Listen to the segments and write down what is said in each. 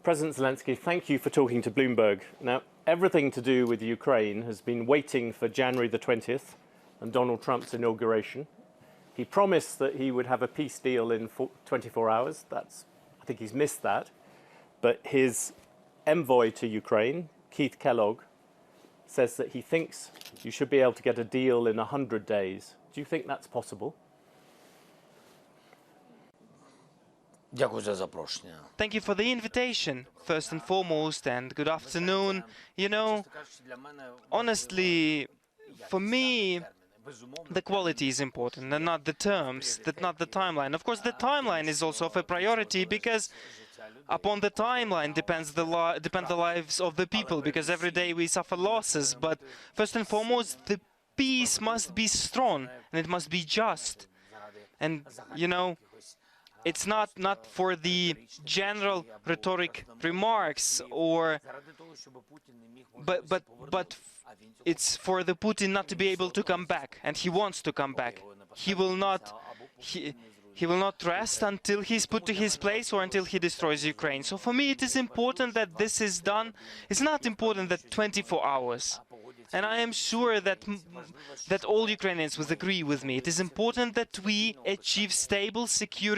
President Zelensky, thank you for talking to Bloomberg. Now, everything to do with Ukraine has been waiting for January the 20th and Donald Trump's inauguration. He promised that he would have a peace deal in 24 hours. I think he's missed that. But his envoy to Ukraine, Keith Kellogg, says that he thinks you should be able to get a deal in 100 days. Do you think that's possible? Thank you for the invitation, first and foremost, and good afternoon. You know, honestly, for me, the quality is important and not the terms, not the timeline. Of course, the timeline is also of a priority because upon the timeline depend the lives of the people, because every day we suffer losses. But first and foremost, the peace must be strong and it must be just. And, you know, it's not for the general rhetoric remarks but it's for the Putin not to be able to come back, and he wants to come back. He will not rest until he's put to his place or until he destroys Ukraine. So for me it is important that this is done. It's not important that 24 hours. And I am sure that all Ukrainians would agree with me. It is important that we achieve stable secure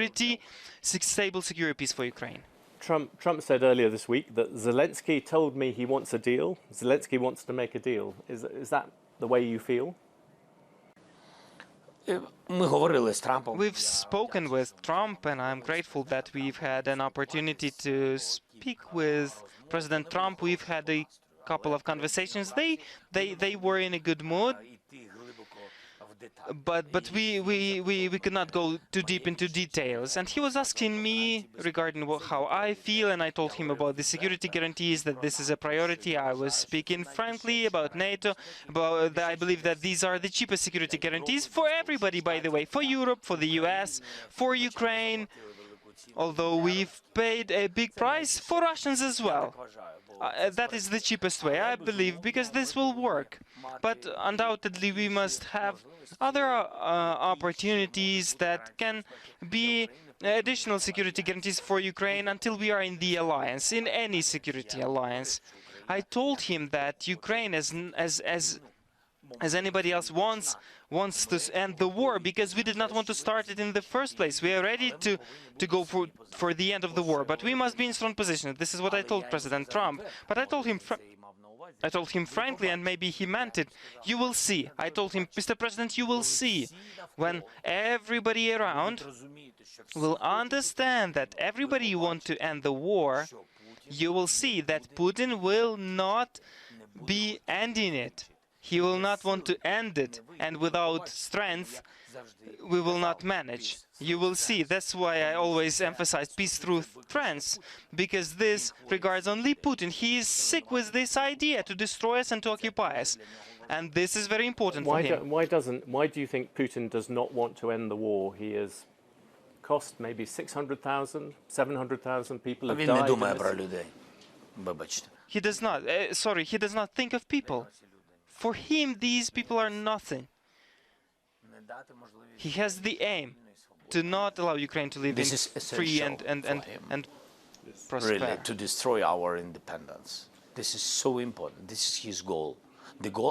peace for Ukraine. Trump said earlier this week that Zelensky told me he wants a deal. Zelensky wants to make a deal. Is that the way you feel? We've spoken with Trump, and I'm grateful that we've had an opportunity to speak with President Trump. We've had a couple of conversations. They were in a good mood, but we could not go too deep into details. And he was asking me regarding how I feel, and I told him about the security guarantees, that this is a priority. I was speaking frankly about NATO, I believe that these are the cheapest security guarantees for everybody, by the way, for Europe, for the US, for Ukraine, although we've paid a big price for Russians as well. That is the cheapest way, I believe, because this will work. But undoubtedly we must have other opportunities that can be additional security guarantees for Ukraine until we are in the alliance, in any security alliance. I told him that Ukraine, as anybody else wants to end the war, because we did not want to start it in the first place. We are ready to go for the end of the war, but we must be in strong position. This is what I told President Trump. But I told him frankly, and maybe he meant it. You will see. I told him, Mr. President, you will see when everybody around will understand that everybody wants to end the war. You will see that Putin will not be ending it. He will not want to end it, and without strength, we will not manage. You will see. That's why I always emphasize peace through strength, because this regards only Putin. He is sick with this idea to destroy us and to occupy us, and this is very important for him. Why do you think Putin does not want to end the war? He has cost maybe 600,000, 700,000 people have died. He does not. He does not think of people. For him, these people are nothing. He has the aim to not allow Ukraine to live in free and prosper. Really, to destroy our independence. This is so important. This is his goal.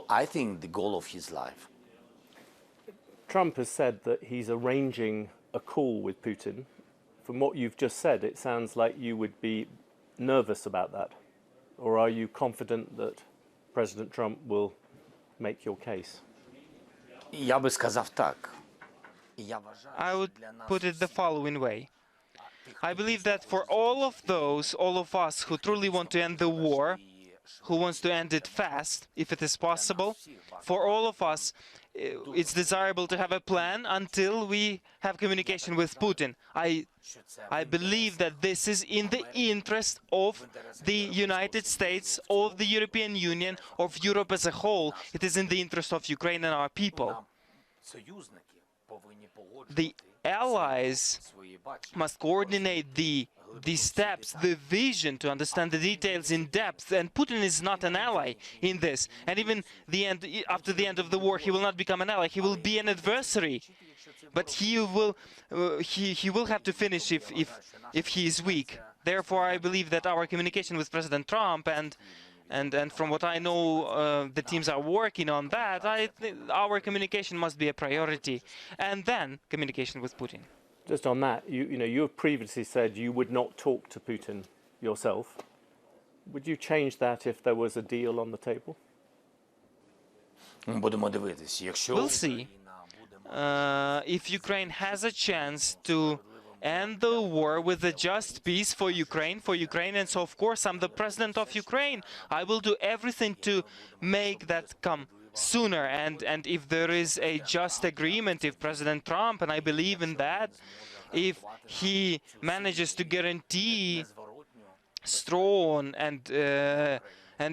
I think, the goal of his life. Trump has said that he's arranging a call with Putin. From what you've just said, it sounds like you would be nervous about that. Or are you confident that President Trump will make your case? I would put it the following way. I believe that for all of us who truly want to end the war, who wants to end it fast, if it is possible, for all of us, it's desirable to have a plan until we have communication with Putin. I believe that this is in the interest of the United States, of the European Union, of Europe as a whole. It is in the interest of Ukraine and our people. The allies must coordinate the steps, the vision, to understand the details in depth, and Putin is not an ally in this. And even after the end of the war, he will not become an ally. He will be an adversary. But he will have to finish if he is weak. Therefore, I believe that our communication with President Trump and from what I know, the teams are working on that. I think our communication must be a priority, and then communication with Putin. Just on that, you have previously said you would not talk to Putin yourself. Would you change that if there was a deal on the table? We'll see. If Ukraine has a chance to end the war with a just peace for Ukrainians, so of course I'm the president of Ukraine. I will do everything to make that come sooner. And if there is a just agreement, if President Trump, and I believe in that, if he manages to guarantee strong and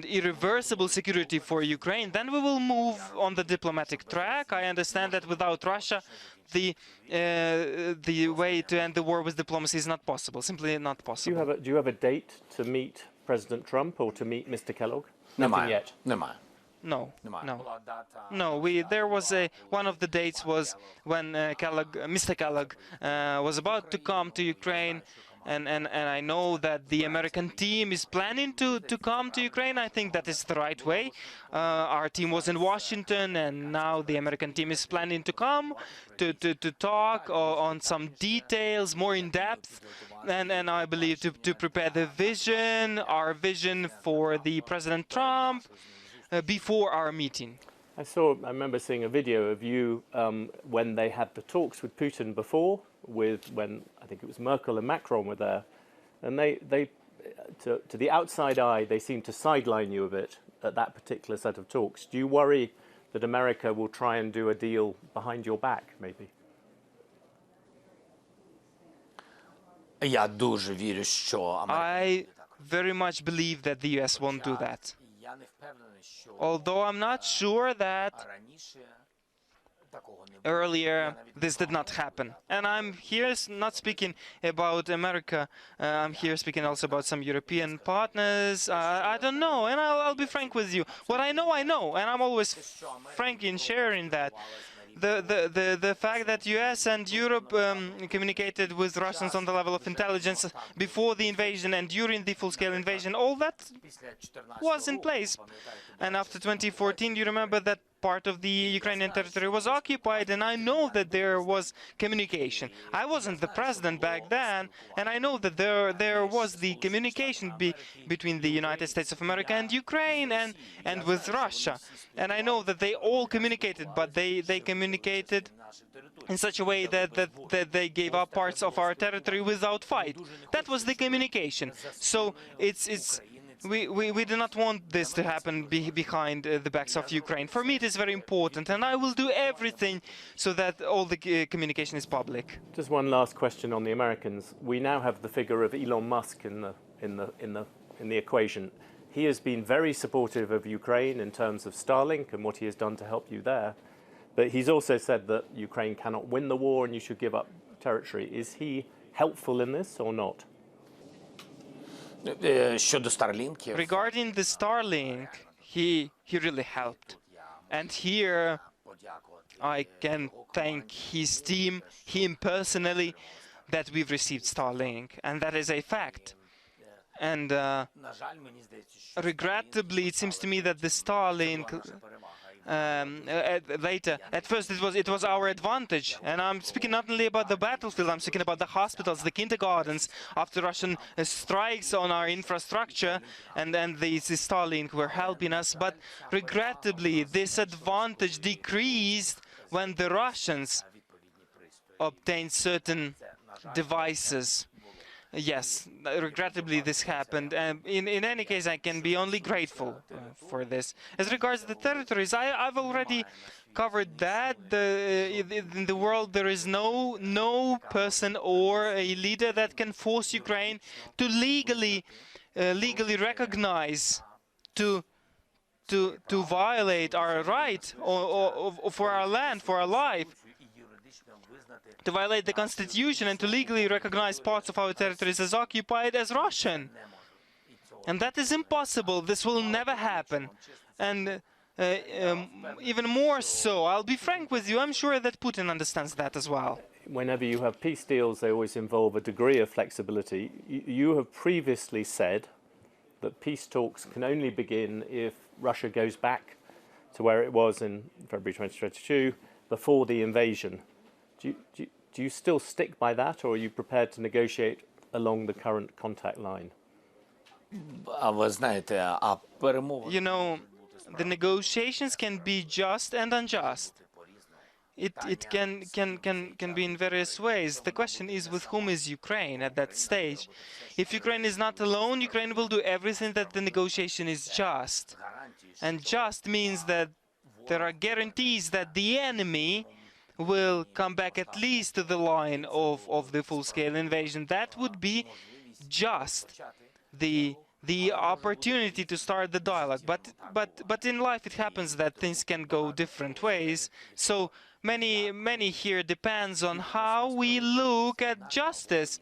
irreversible security for Ukraine, then we will move on the diplomatic track. I understand that without Russia, the way to end the war with diplomacy is not possible, simply not possible. Do you have a date to meet President Trump or to meet Mr. Kellogg? Nothing yet. No. There was one of the dates was when Mr. Kellogg was about to come to Ukraine. And I know that the American team is planning to come to Ukraine. I think that is the right way. Our team was in Washington, and now the American team is planning to come to talk on some details, more in depth, and I believe to prepare our vision for the President Trump before our meeting. I remember seeing a video of you when they had the talks with Putin before, when I think it was Merkel and Macron were there, and they to the outside eye, they seemed to sideline you a bit at that particular set of talks. Do you worry that America will try and do a deal behind your back, maybe? I very much believe that the US won't do that. Although I'm not sure that earlier this did not happen. And I'm here not speaking about America, I'm here speaking also about some European partners. I don't know, and I'll be frank with you. What I know, and I'm always frank in sharing that. The fact that US and Europe communicated with Russians on the level of intelligence before the invasion and during the full-scale invasion, all that was in place. And after 2014, you remember that part of the Ukrainian territory was occupied, and I know that there was communication. I wasn't the president back then, and I know that there was the communication between the United States of America and Ukraine and with Russia. And I know that they all communicated, but they communicated in such a way that they gave up parts of our territory without fight. That was the communication. So we do not want this to happen behind the backs of Ukraine. For me, it is very important, and I will do everything so that all the communication is public. Just one last question on the Americans. We now have the figure of Elon Musk in the equation. He has been very supportive of Ukraine in terms of Starlink and what he has done to help you there. But he's also said that Ukraine cannot win the war and you should give up territory. Is he helpful in this or not? Regarding the Starlink, he really helped. And here I can thank his team, him personally, that we've received Starlink, and that is a fact. And regrettably, it seems to me that the Starlink later, at first it was our advantage, and I'm speaking not only about the battlefield, I'm speaking about the hospitals, the kindergartens, after Russian strikes on our infrastructure, and then the Starlink were helping us, but regrettably this advantage decreased when the Russians obtained certain devices. Yes, regrettably this happened, and in any case I can be only grateful for this. As regards the territories, I've already covered that. In the world there is no person or a leader that can force Ukraine to legally recognize, to violate our right or for our land, for our life, to violate the constitution and to legally recognize parts of our territories as occupied as Russian. And that is impossible. This will never happen. And even more so. I'll be frank with you, I'm sure that Putin understands that as well. Whenever you have peace deals, they always involve a degree of flexibility. You have previously said that peace talks can only begin if Russia goes back to where it was in February 2022, before the invasion. Do you still stick by that, or are you prepared to negotiate along the current contact line? You know, the negotiations can be just and unjust. It can be in various ways. The question is, with whom is Ukraine at that stage? If Ukraine is not alone, Ukraine will do everything that the negotiation is just. And just means that there are guarantees that the enemy will come back at least to the line of the full-scale invasion. That would be just the opportunity to start the dialogue. But in life it happens that things can go different ways. So many here depends on how we look at justice,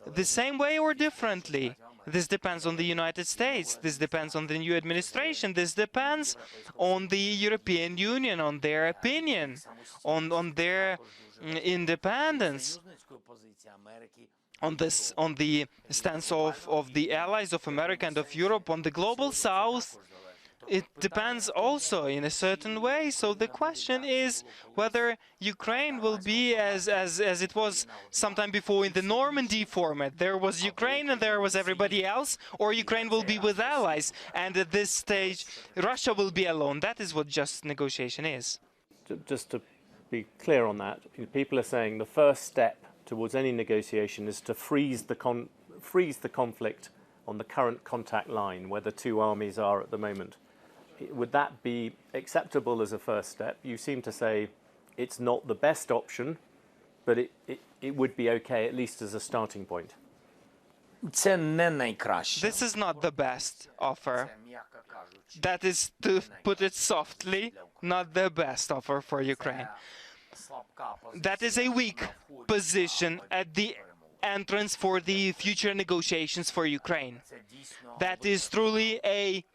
the same way or differently. This depends on the United States, this depends on the new administration, this depends on the European Union, on their opinion, on their independence, on the stance of the allies of America and of Europe, on the global south. It depends also in a certain way. So the question is whether Ukraine will be as it was sometime before in the Normandy format. There was Ukraine and there was everybody else, or Ukraine will be with allies, and at this stage Russia will be alone. That is what just negotiation is. Just to be clear on that, people are saying the first step towards any negotiation is to freeze the conflict on the current contact line, where the two armies are at the moment. Would that be acceptable as a first step? You seem to say it's not the best option, but it would be okay, at least as a starting point. This is not the best offer. That is, to put it softly, not the best offer for Ukraine. That is a weak position at the entrance for the future negotiations for Ukraine. That is truly a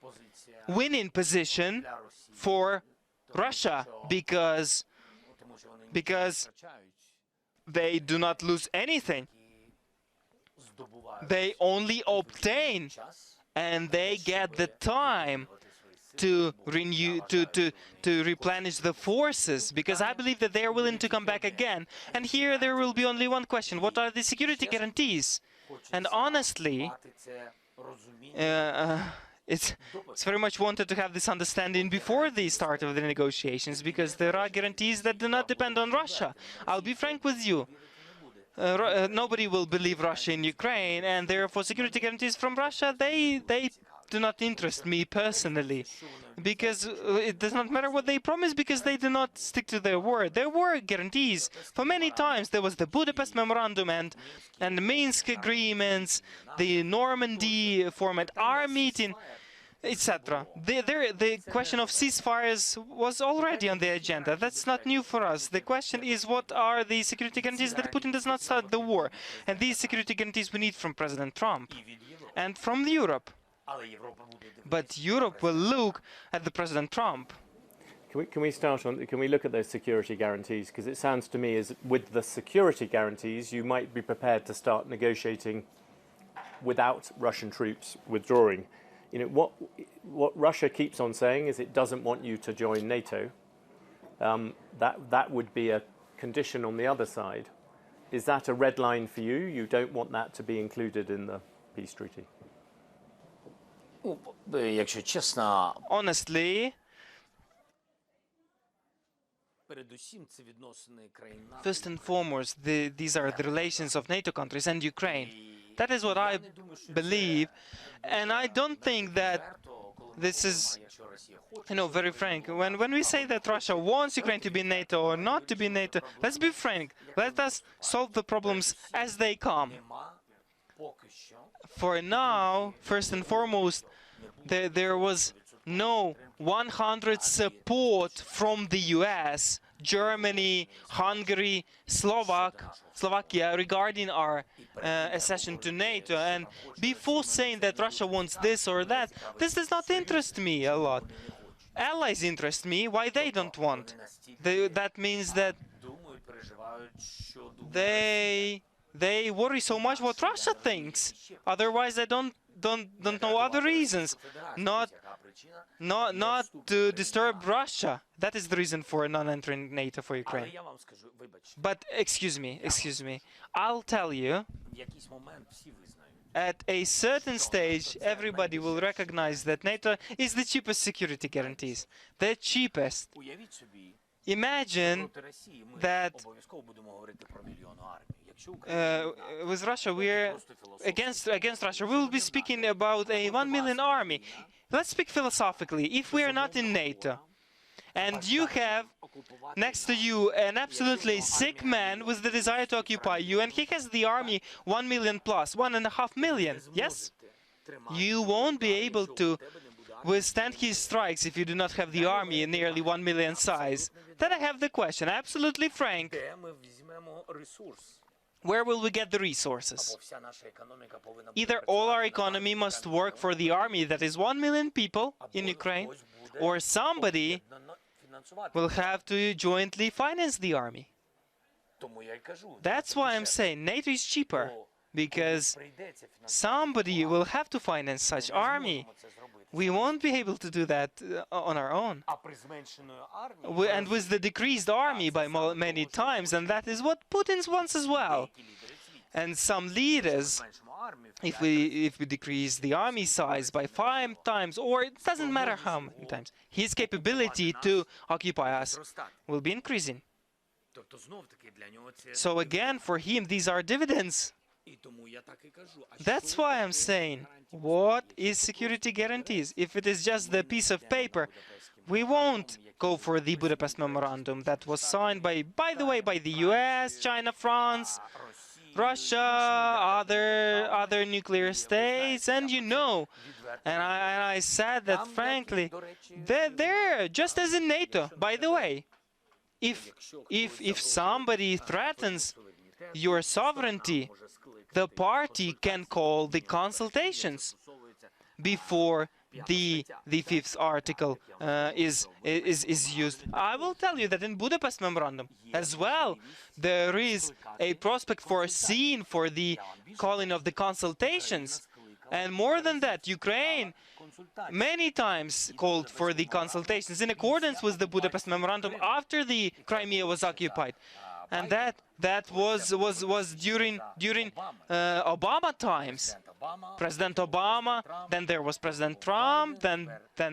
winning position for Russia, because they do not lose anything. They only obtain, and they get the time to renew, to replenish the forces, because I believe that they are willing to come back again. And here there will be only one question: what are the security guarantees? And honestly, it's very much wanted to have this understanding before the start of the negotiations, because there are guarantees that do not depend on Russia. I'll be frank with you. Nobody will believe Russia in Ukraine, and therefore security guarantees from Russia, they do not interest me personally, because it does not matter what they promise, because they do not stick to their word. There were guarantees for many times. There was the Budapest Memorandum and the Minsk agreements, the Normandy format, our meeting, etc. The question of ceasefires was already on the agenda. That's not new for us. The question is, what are the security guarantees that Putin does not start the war? And these security guarantees we need from President Trump and from Europe. But Europe will look at the President Trump. Can we look at those security guarantees? Because it sounds to me as with the security guarantees, you might be prepared to start negotiating without Russian troops withdrawing. You know, what Russia keeps on saying is it doesn't want you to join NATO. That would be a condition on the other side. Is that a red line for you? You don't want that to be included in the peace treaty? Honestly, first and foremost, these are the relations of NATO countries and Ukraine. That is what I believe, and I don't think that this is, very frank. When we say that Russia wants Ukraine to be in NATO or not to be in NATO, let's be frank. Let us solve the problems as they come. For now, first and foremost, there was no 100% support from the US, Germany, Hungary, Slovakia regarding our accession to NATO. And before saying that Russia wants this or that, this does not interest me a lot. allies interest me, why they don't want? That means that they worry so much what Russia thinks. Otherwise, they don't know other reasons. Not to disturb Russia. That is the reason for non-entering NATO for Ukraine. But excuse me. I'll tell you. At a certain stage, everybody will recognize that NATO is the cheapest security guarantees. The cheapest. Imagine that with Russia, we're against Russia. We will be speaking about a 1 million army. Let's speak philosophically. If we are not in NATO, and you have next to you an absolutely sick man with the desire to occupy you, and he has the army 1 million plus, 1.5 million, yes? You won't be able to withstand his strikes if you do not have the army in nearly 1 million size. Then I have the question, absolutely frank. Where will we get the resources? Either all our economy must work for the army that is 1 million people in Ukraine, or somebody will have to jointly finance the army. That's why I'm saying NATO is cheaper, because somebody will have to finance such army. We won't be able to do that on our own. And with the decreased army by many times, and that is what Putin wants as well. And some leaders, if we decrease the army size by 5 times, or it doesn't matter how many times, his capability to occupy us will be increasing. So again, for him, these are dividends. That's why I'm saying, what is security guarantees? If it is just the piece of paper, we won't go for the Budapest Memorandum that was signed by the way, by the US, China, France, Russia, other nuclear states, and you know, and I said that frankly, they're just as in NATO. By the way, if somebody threatens your sovereignty, the party can call the consultations before the fifth article is used. I will tell you that in Budapest Memorandum as well, there is a prospect foreseen for the calling of the consultations. And more than that, Ukraine many times called for the consultations in accordance with the Budapest Memorandum after the Crimea was occupied. And that was during Obama times. President Obama, then there was President Trump, then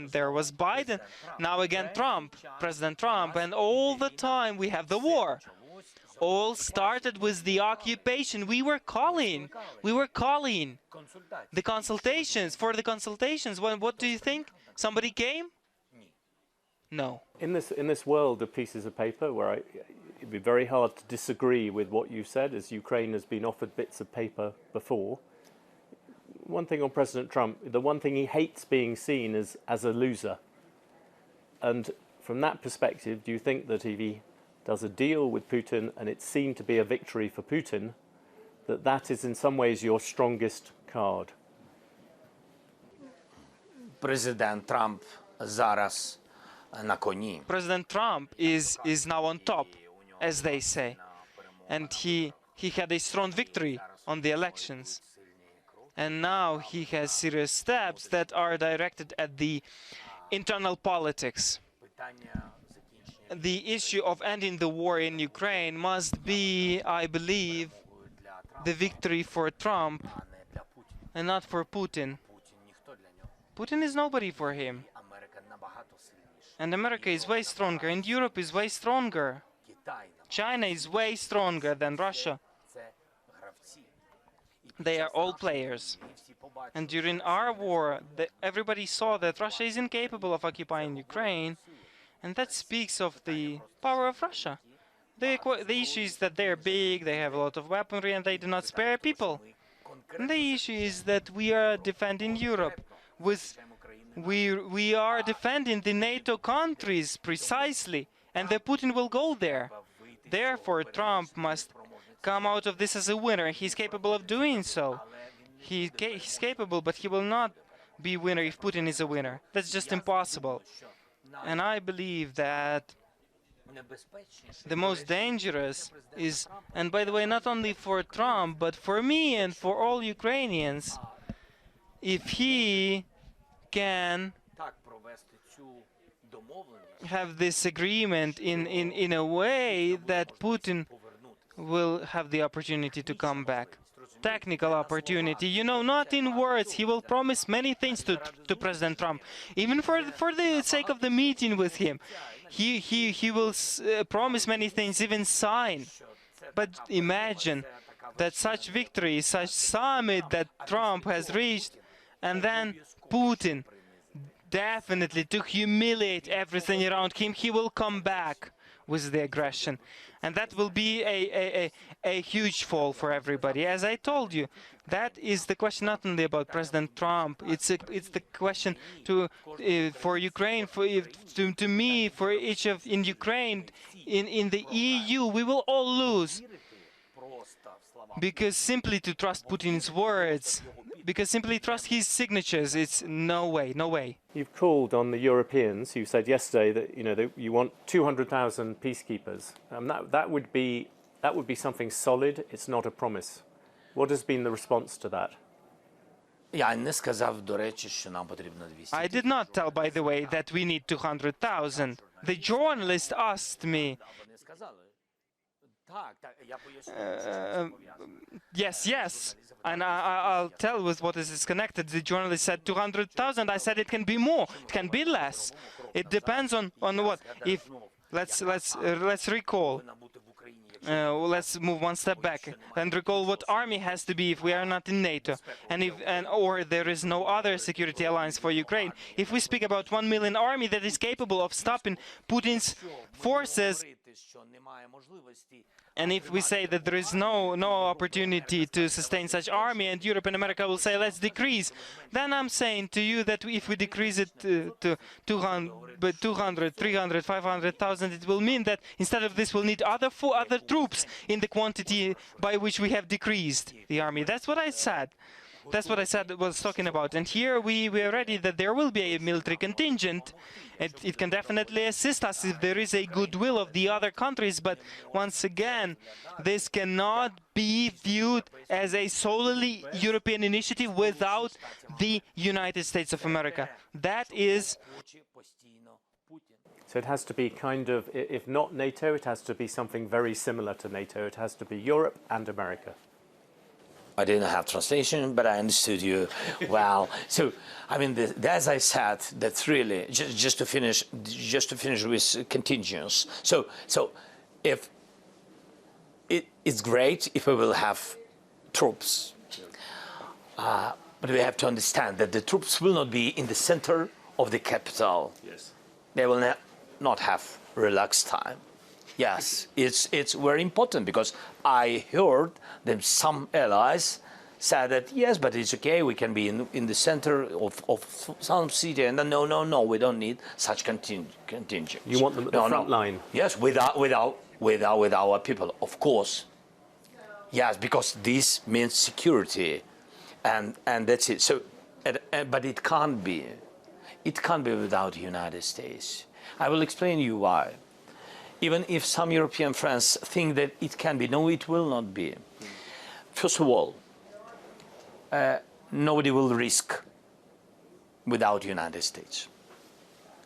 there was Biden, now again Trump, President Trump, and all the time we have the war. All started with the occupation. We were calling the consultations, for the consultations. What do you think? Somebody came? No. In this world of pieces of paper, where it'd be very hard to disagree with what you said, as Ukraine has been offered bits of paper before. One thing on President Trump, the one thing he hates being seen as a loser. And from that perspective, do you think that if he does a deal with Putin and it's seen to be a victory for Putin, that is in some ways your strongest card? President Trump зараз на коні. President Trump is now on top, as they say, and he had a strong victory on the elections. And now he has serious steps that are directed at the internal politics. The issue of ending the war in Ukraine must be, I believe, the victory for Trump and not for Putin. Putin is nobody for him. And America is way stronger, and Europe is way stronger. China is way stronger than Russia. They are all players. And during our war, everybody saw that Russia is incapable of occupying Ukraine, and that speaks of the power of Russia. The issue is that they're big, they have a lot of weaponry, and they do not spare people. And the issue is that we are defending Europe. We are defending the NATO countries precisely, and the Putin will go there. Therefore, Trump must come out of this as a winner. He's capable of doing so. He's capable, but he will not be winner if Putin is a winner. That's just impossible. And I believe that the most dangerous is, and by the way, not only for Trump, but for me and for all Ukrainians, if he can have this agreement in a way that Putin will have the opportunity to come back. Technical opportunity, you know, not in words. He will promise many things to President Trump, even for the sake of the meeting with him. He will promise many things, even sign. But imagine that such victory, such summit that Trump has reached, and then Putin, definitely to humiliate everything around him, he will come back with the aggression. And that will be a huge fall for everybody. As I told you, that is the question not only about President Trump. It's the question for Ukraine, to me, for each of in Ukraine, in the EU. We will all lose because simply to trust Putin's words, because simply trust his signatures, it's no way, no way. You've called on the Europeans. You said yesterday that that you want 200,000 peacekeepers. That would be something solid. It's not a promise. What has been the response to that? I did not tell, by the way, that we need 200,000. The journalist asked me. Yes. And I'll tell with what is connected. The journalist said 200,000. I said it can be more. It can be less. It depends on what. If let's recall. Let's move one step back and recall what army has to be if we are not in NATO, or there is no other security alliance for Ukraine. If we speak about 1 million army that is capable of stopping Putin's forces, and if we say that there is no opportunity to sustain such army, and Europe and America will say let's decrease, then I'm saying to you that if we decrease it to 200, 300, 500,000, it will mean that instead of this we'll need other troops in the quantity by which we have decreased the army. That's what I said. That's what I said was talking about. And here we are ready that there will be a military contingent. It can definitely assist us if there is a goodwill of the other countries. But once again, this cannot be viewed as a solely European initiative without the United States of America. That is... So it has to be kind of, if not NATO, it has to be something very similar to NATO. It has to be Europe and America. I didn't have translation, but I understood you well. So, I mean, as I said, that's really just to finish with contingents. So if it's great if we will have troops, but we have to understand that the troops will not be in the center of the capital. Yes. They will not have relaxed time. Yes, it's very important, because I heard that some allies said that yes, but it's okay, we can be in the center of some city, and then no, we don't need such contingents. You want them at the front line? Yes, with our people, of course. Yes, because this means security, and that's it. So, but it can't be without the United States. I will explain you why. Even if some European friends think that it can be, no, it will not be. First of all, nobody will risk without the United States.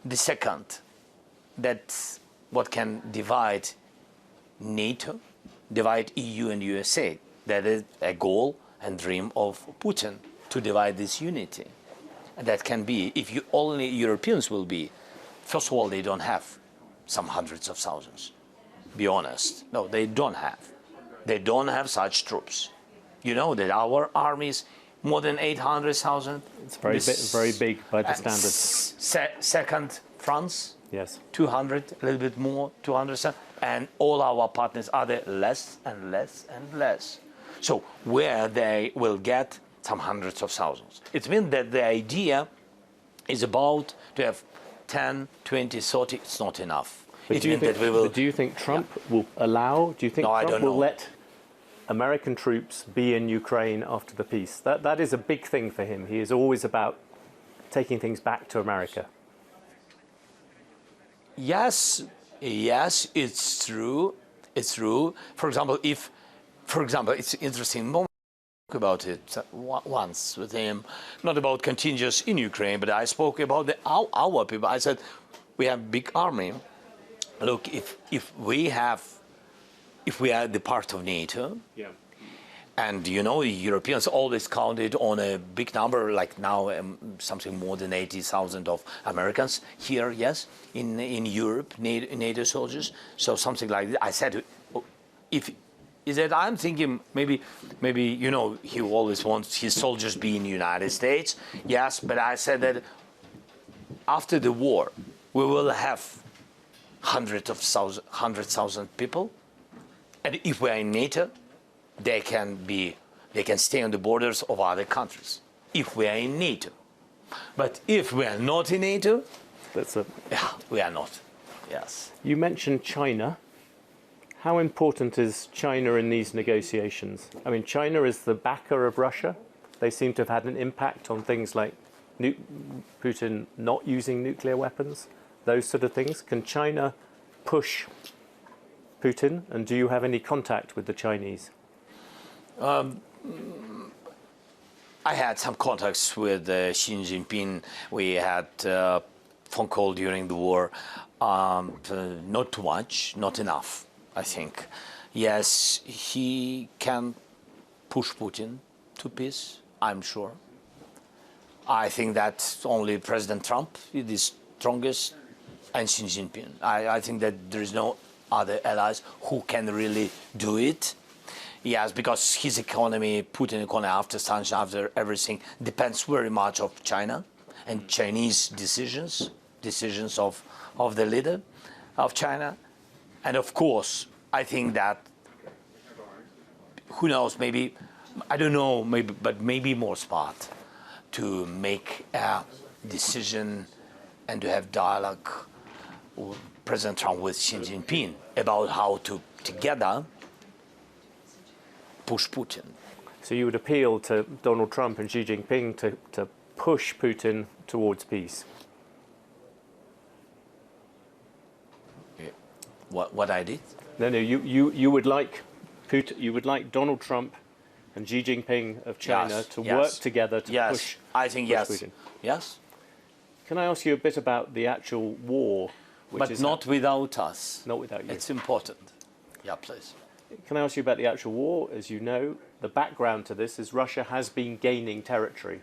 The second, that's what can divide NATO, divide EU and USA. That is a goal and dream of Putin, to divide this unity. And that can be, if only Europeans will be, first of all, they don't have some hundreds of thousands. Be honest. No, they don't have. They don't have such troops. You know that our army is more than 800,000. It's very big by the standards. Second, France. Yes. 200, a little bit more, 200,000. And all our partners are there less and less and less. So where they will get some hundreds of thousands. It means that the idea is about to have 10, 20, 30, it's not enough. But do you think Trump will allow, do you think Trump will let American troops be in Ukraine after the peace? That is a big thing for him. He is always about taking things back to America. Yes, yes, it's true. It's true. For example, it's interesting moment about it once with him, not about contingents in Ukraine, but I spoke about our people. I said, we have big army. Look, if we are the part of NATO, Yeah. and you know, Europeans always counted on a big number, like now something more than 80,000 of Americans here, yes, in Europe, NATO soldiers. So something like that. I said, is that I'm thinking maybe you know, he always wants his soldiers be in the United States. Yes, but I said that after the war, we will have 100,000 people, and if we are in NATO, they can stay on the borders of other countries if we are in NATO. But if we are not in NATO, yeah, we are not. Yes. You mentioned China. How important is China in these negotiations? I mean, China is the backer of Russia. They seem to have had an impact on things like Putin not using nuclear weapons, those sort of things. Can China push Putin, and do you have any contact with the Chinese? I had some contacts with Xi Jinping. We had a phone call during the war. Not too much, not enough, I think. Yes, he can push Putin to peace, I'm sure. I think that only President Trump is the strongest, and Xi Jinping. I think that there is no other allies who can really do it. Yes, because his economy, Putin economy, after sanctions, after everything, depends very much of China and Chinese decisions of the leader of China. And of course, I think that, who knows, maybe, I don't know, maybe more smart to make a decision and to have dialogue with President Trump with Xi Jinping about how to together push Putin. So you would appeal to Donald Trump and Xi Jinping to push Putin towards peace? What I did? No, you would like Putin, you would like Donald Trump and Xi Jinping of China to work together to push. I think yes. Putin. Yes. Can I ask you a bit about the actual war? But not without us. Not without you. It's important. Yeah, please. Can I ask you about the actual war? As you know, the background to this is Russia has been gaining territory.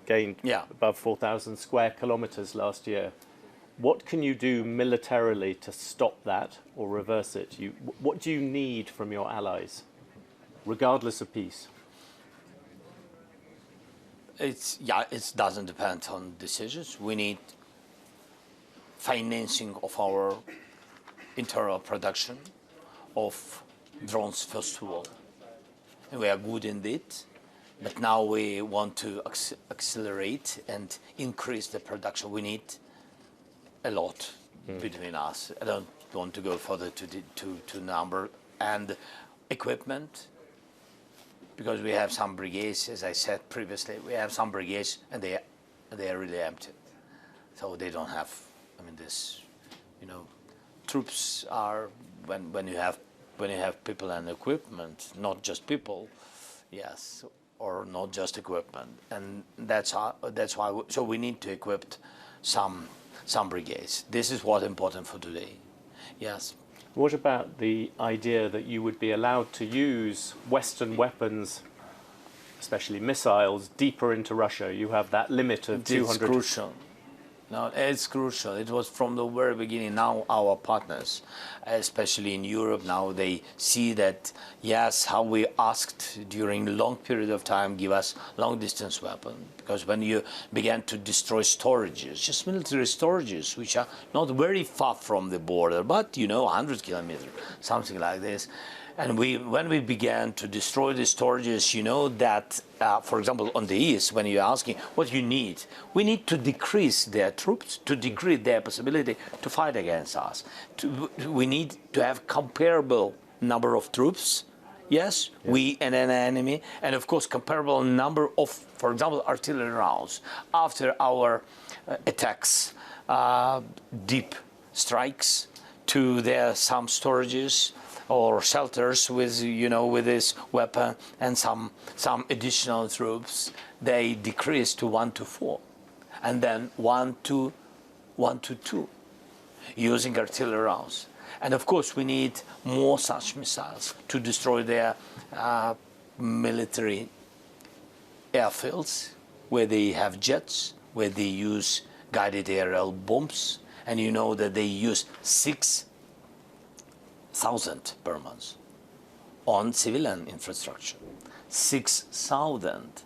Gained above 4,000 square kilometers last year. What can you do militarily to stop that or reverse it? What do you need from your allies, regardless of peace? It doesn't depend on decisions. We need financing of our internal production of drones, first of all. And we are good in it, but now we want to accelerate and increase the production. We need a lot between us. I don't want to go further to number and equipment, because we have some brigades, as I said previously, we have some brigades and they are really empty. So they don't have, this, troops are, when you have people and equipment, not just people, yes, or not just equipment, and that's why. So we need to equip some brigades. This is what's important for today. Yes. What about the idea that you would be allowed to use Western weapons, especially missiles, deeper into Russia? You have that limit of 200. It's crucial. No, it's crucial. It was from the very beginning. Now our partners, especially in Europe, now they see that, yes, how we asked during a long period of time, give us long-distance weapon. Because when you began to destroy storages, just military storages, which are not very far from the border, but, 100 kilometers, something like this. And when we began to destroy the storages, that, for example, on the east, when you're asking what you need, we need to decrease their troops, to decrease their possibility to fight against us. We need to have comparable number of troops, yes, we and an enemy, and of course comparable number of, for example, artillery rounds after our attacks deep strikes to their some storages or shelters with with this weapon and some additional troops. They decreased to 1 to 4, and then 1 to 2, using artillery rounds. And of course, we need more such missiles to destroy their military airfields, where they have jets, where they use guided aerial bombs, and you know that they use 6,000 per month on civilian infrastructure. 6,000.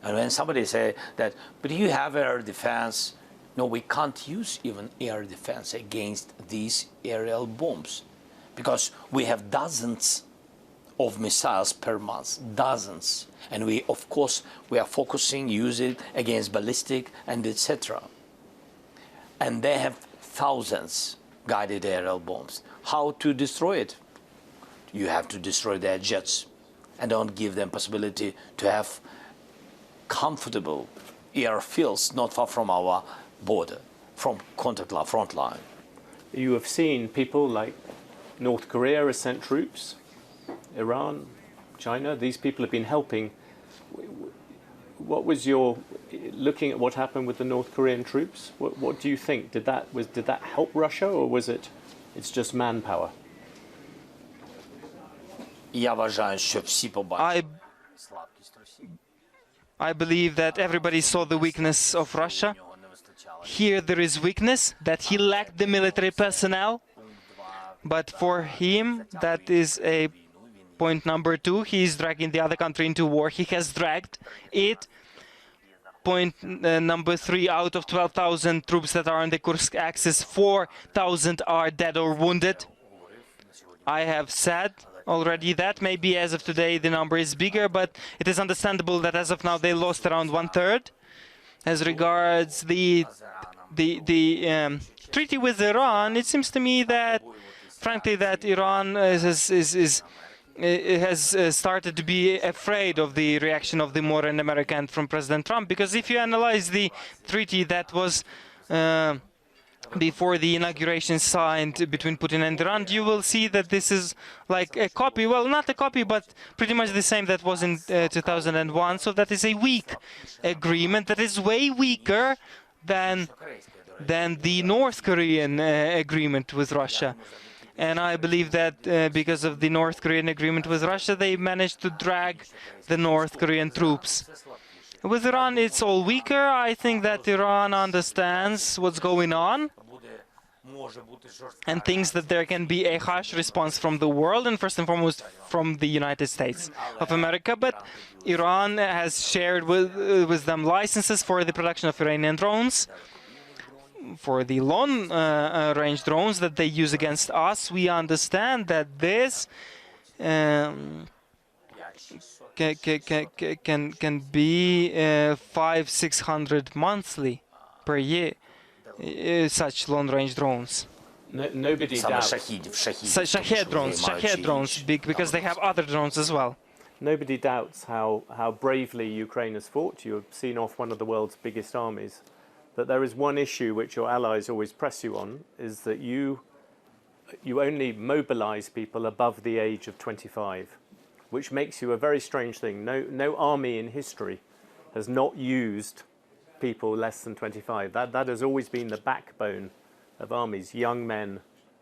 And when somebody say that, but you have air defense, no, we can't use even air defense against these aerial bombs, because we have dozens of missiles per month, dozens. And we, of course, we are focusing, use it against ballistic and etc. And they have thousands guided aerial bombs. How to destroy it? You have to destroy their jets and don't give them possibility to have comfortable airfields not far from our border, from contact line, front line. You have seen people like North Korea has sent troops, Iran, China. These people have been helping. What was your, looking at what happened with the North Korean troops? What do you think? Did that help Russia, or was it's just manpower? I believe that everybody saw the weakness of Russia. Here there is weakness, that he lacked the military personnel. But for him, that is a point number 2. He is dragging the other country into war. He has dragged it. Point number 3, out of 12,000 troops that are on the Kursk axis, 4,000 are dead or wounded. I have said already that maybe as of today the number is bigger, but it is understandable that as of now they lost around 1/3. As regards the treaty with Iran, it seems to me that, frankly, that Iran has started to be afraid of the reaction of the modern America and from President Trump, because if you analyze the treaty that was before the inauguration signed between Putin and Iran, you will see that this is like a copy, well, not a copy, but pretty much the same that was in 2001. So that is a weak agreement, that is way weaker than the North Korean agreement with Russia. And I believe that because of the North Korean agreement with Russia, they managed to drag the North Korean troops. With Iran, it's all weaker. I think that Iran understands what's going on and thinks that there can be a harsh response from the world, and first and foremost from the United States of America. But Iran has shared with them licenses for the production of Iranian drones, for the long-range drones that they use against us. We understand that this can be 500-600 monthly per year, such long-range drones. Nobody doubts. Shahed drones, because they have other drones as well. Nobody doubts how bravely Ukraine has fought. You have seen off one of the world's biggest armies. But there is one issue which your allies always press you on, is that you only mobilize people above the age of 25, which makes you a very strange thing. No army in history has not used people less than 25. That has always been the backbone of armies, young men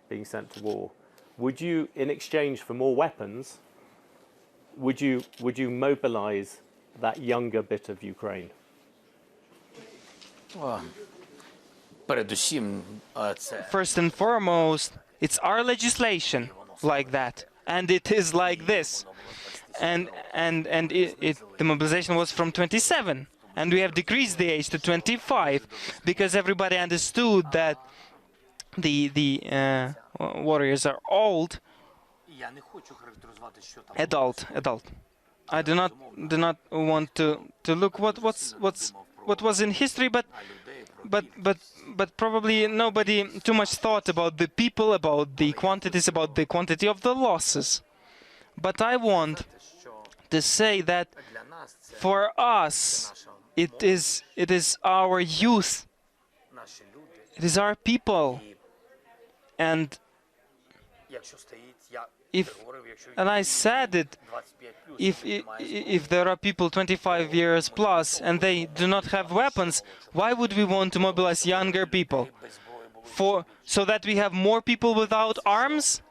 being sent to war. Would you, in exchange for more weapons, would you mobilize that younger bit of Ukraine? First and foremost, it's our legislation like that, and it is like this. And the mobilization was from 27, and we have decreased the age to 25 because everybody understood that the warriors are old, adult. I do not want to look what was in history, but probably nobody too much thought about the people, about the quantities, about the quantity of the losses. But I want to say that for us, it is our youth, it is our people And and I said it, if there are people 25 years plus and they do not have weapons, why would we want to mobilize younger people? So that we have more people without arms?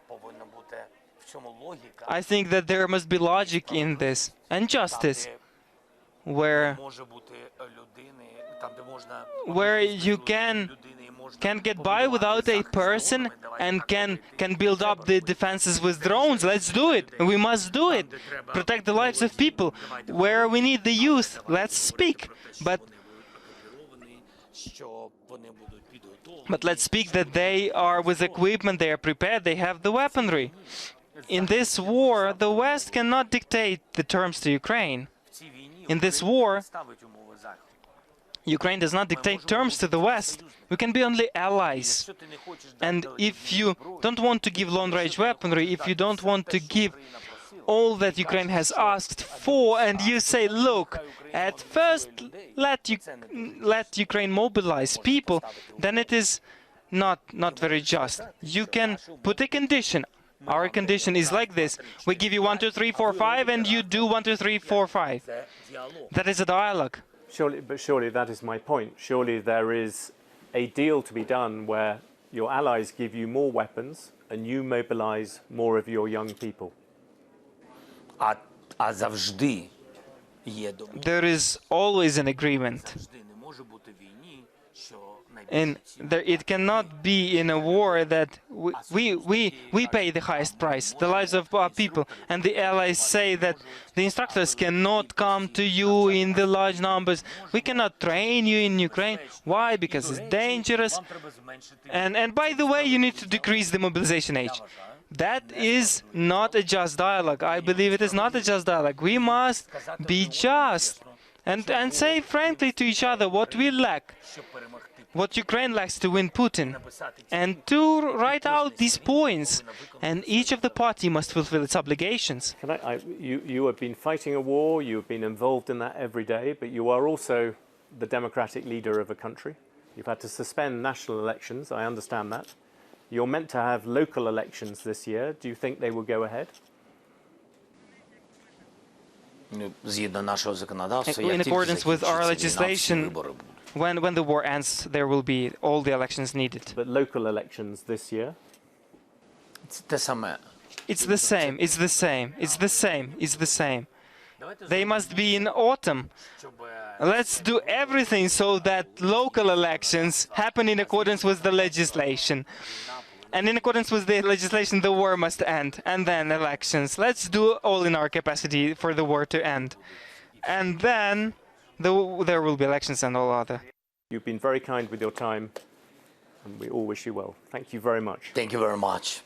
I think that there must be logic in this, and justice, where you can get by without a person and can build up the defenses with drones. Let's do it. We must do it. Protect the lives of people. Where we need the youth, let's speak. But let's speak that they are with equipment, they are prepared, they have the weaponry. In this war, the West cannot dictate the terms to Ukraine. In this war, Ukraine does not dictate terms to the West. We can be only allies. And if you don't want to give long-range weaponry, if you don't want to give all that Ukraine has asked for, and you say, look, at first let Ukraine mobilize people, then it is not very just. You can put a condition. Our condition is like this. We give you 1, 2, 3, 4, 5, and you do 1, 2, 3, 4, 5. That is a dialogue. Surely that is my point. Surely there is a deal to be done where your allies give you more weapons and you mobilize more of your young people. There is always an agreement. And it cannot be in a war that we pay the highest price, the lives of our people, and the allies say that the instructors cannot come to you in the large numbers. We cannot train you in Ukraine. Why? Because it's dangerous. And by the way, you need to decrease the mobilization age. That is not a just dialogue. I believe it is not a just dialogue. We must be just and say frankly to each other what we lack, what Ukraine lacks to win Putin, and to write out these points. And each of the party must fulfill its obligations. You have been fighting a war, you have been involved in that every day, but you are also the democratic leader of a country. You've had to suspend national elections, I understand that. You're meant to have local elections this year. Do you think they will go ahead? In accordance with our legislation, when the war ends, there will be all the elections needed. But local elections this year? It's the same. It's the same. It's the same. It's the same. They must be in autumn. Let's do everything so that local elections happen in accordance with the legislation. And in accordance with the legislation, the war must end. And then elections. Let's do all in our capacity for the war to end. And then there will be elections and all other. You've been very kind with your time, and we all wish you well. Thank you very much. Thank you very much.